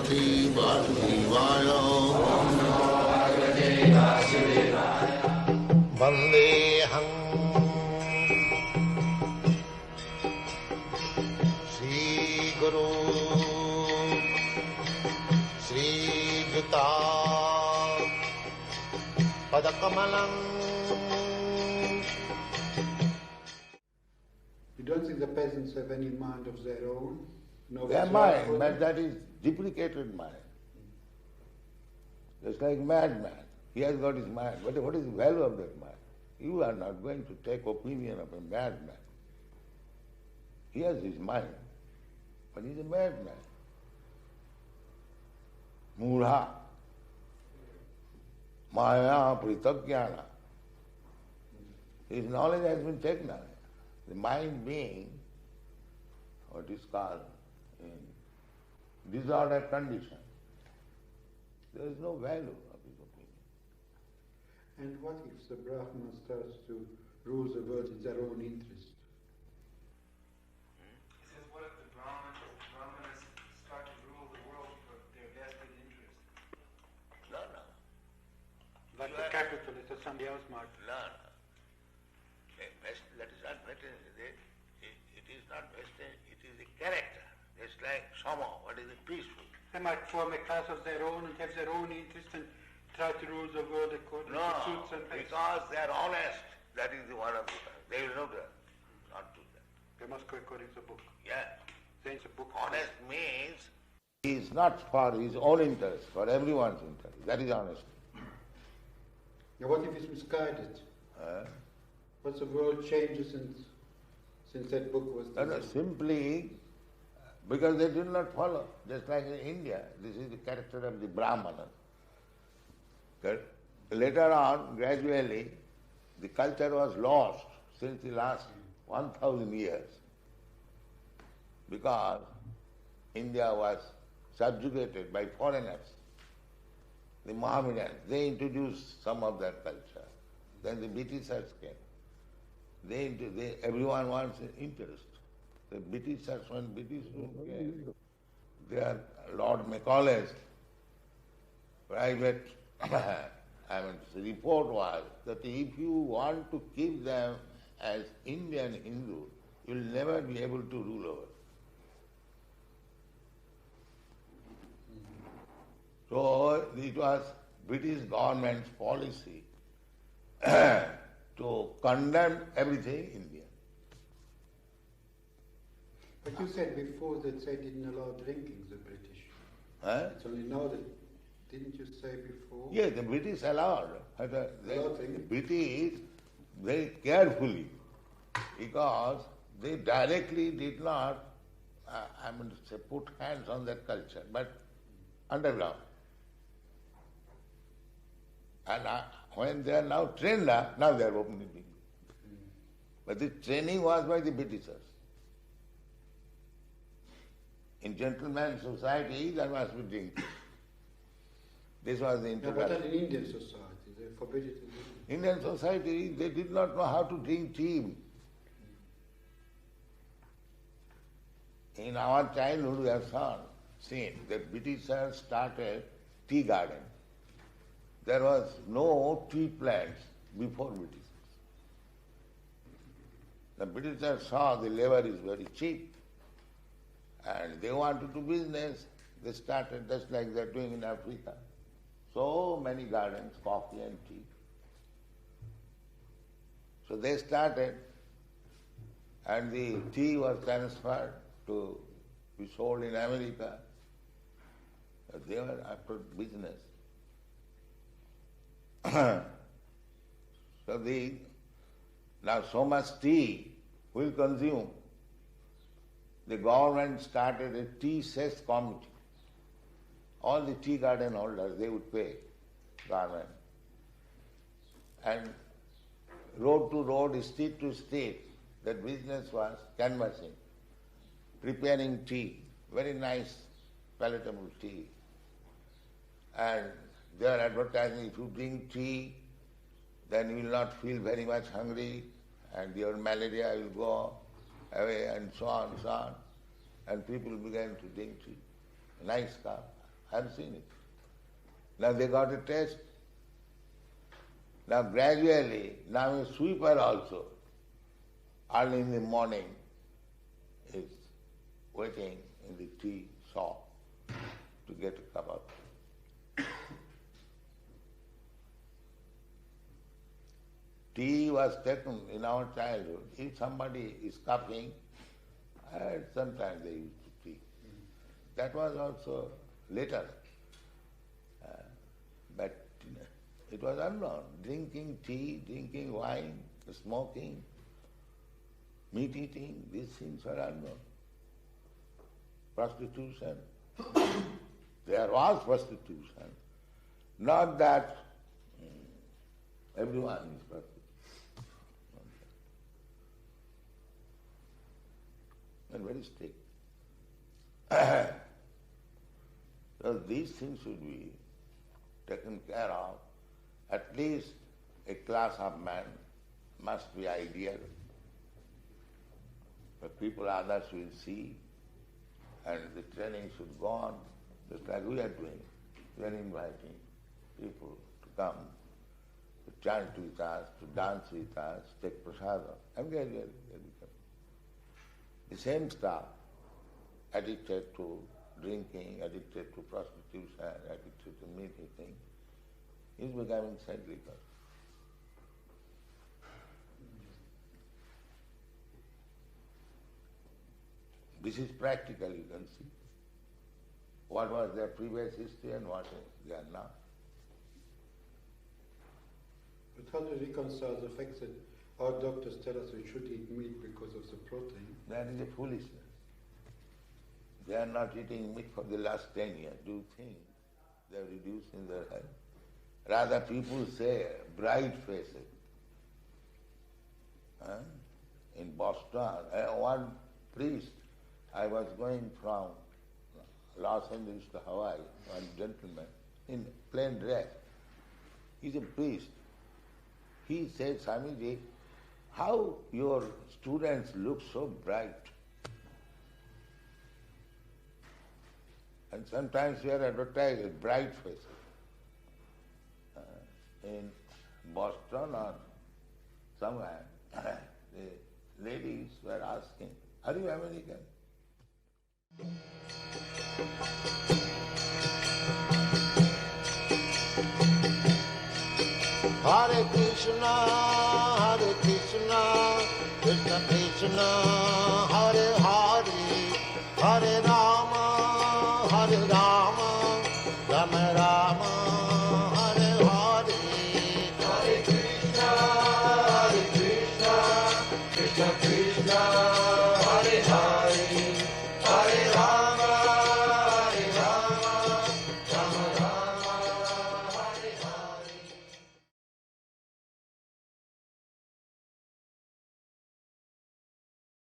Bhagavate Vasudevaya. Vandeham Sri Guru Sri Juta Padakamalam. You don't think the peasants have any mind of their own? No, their mind, but that is duplicated mind. Just like madman. He has got his mind. But what is the value of that mind? You are not going to take opinion of a madman. He has his mind, but he's a madman. Mudha, Maya, Pritagyana. His knowledge has been taken away. The mind being what is called in disordered condition. There is no value of his opinion. And what if the Brahman starts to rule the world in their own interest? He says, what if the Brahmanas start to rule the world for their vested interest? No. Like the capitalist or somebody else might. No. That is not vested. It is not vested. It is a character. It's like Sama, what is it? Peaceful. They might form a class of their own and have their own interest and try to rule the world according to suits and tastes. Because they are honest. That is the one of the time. They will not do that. They must go according to the book. Yeah. Then the book. Honest means he is not for his own interest, for everyone's interest. That is honesty. Now what if it's misguided? What's the world changes since that book was designed? Simply because they did not follow. Just like in India, this is the character of the Brahmana. Later on, gradually, the culture was lost since the last 1,000 years because India was subjugated by foreigners, the Mohammedans. They introduced some of their culture. Then the Britishers came. Everyone wants interest. The Britishers, when British came, their Lord Macaulay's private report was that if you want to keep them as Indian Hindu, you will never be able to rule over. So it was British government's policy to condemn everything Indian. But you said before that they didn't allow drinking, the British. It's only now that, didn't you say before? Yes, the British allowed. The Allowed British very carefully, because they directly did not, put hands on that culture, but underground. And when they are now trained up, now they are openly drinking. But the training was by the Britishers. In gentleman's society, there must be drinking. This was the introduction. But in Indian society, they forbid it. Indian society, they did not know how to drink tea. In our childhood, we have seen that Britishers started tea garden. There was no tea plants before Britishers. The Britishers saw the labor is very cheap and they wanted to do business. They started just like they're doing in Africa. So many gardens, coffee and tea. So they started and the tea was transferred to be sold in America. But they were after business. Now so much tea will consume. The government started a tea cess committee. All the tea garden holders, they would pay government. And road to road, street to street, that business was canvassing, preparing tea, very nice, palatable tea. And they are advertising, if you drink tea, then you will not feel very much hungry and your malaria will go away and so on and so on. And people began to drink tea. Nice cup. I have seen it. Now they got a taste. Now gradually, now a sweeper also, early in the morning, is waiting in the tea shop to get a cup of tea. Tea was taken in our childhood. If somebody is coughing, sometimes they used to tea. That was also later. But it was unknown. Drinking tea, drinking wine, smoking, meat eating, these things were unknown. Prostitution. There was prostitution. Not that everyone is prostitute. And very strict. So these things should be taken care of. At least a class of men must be ideal. The people others will see, and the training should go on, just like we are doing. We are inviting people to come, to chant with us, to dance with us, take prasada, and gradually they become. The same stuff, addicted to drinking, addicted to prostitution, addicted to meat eating, is becoming cyclical. This is practical, you can see. What was their previous history and what they are now. But how do you reconcile the fact that our doctors tell us we should eat meat because of the protein? That is a foolishness. They are not eating meat for the last 10 years. Do you think they are reducing their health? Rather, people say bright faces. In Boston, one priest, I was going from Los Angeles to Hawaii, one gentleman, in plain dress. He's a priest. He said, Swamiji, how your students look so bright. And sometimes we are advertised as bright faces. In Boston or somewhere, the ladies were asking, are you American? Hare Krishna, Krishna Krishna,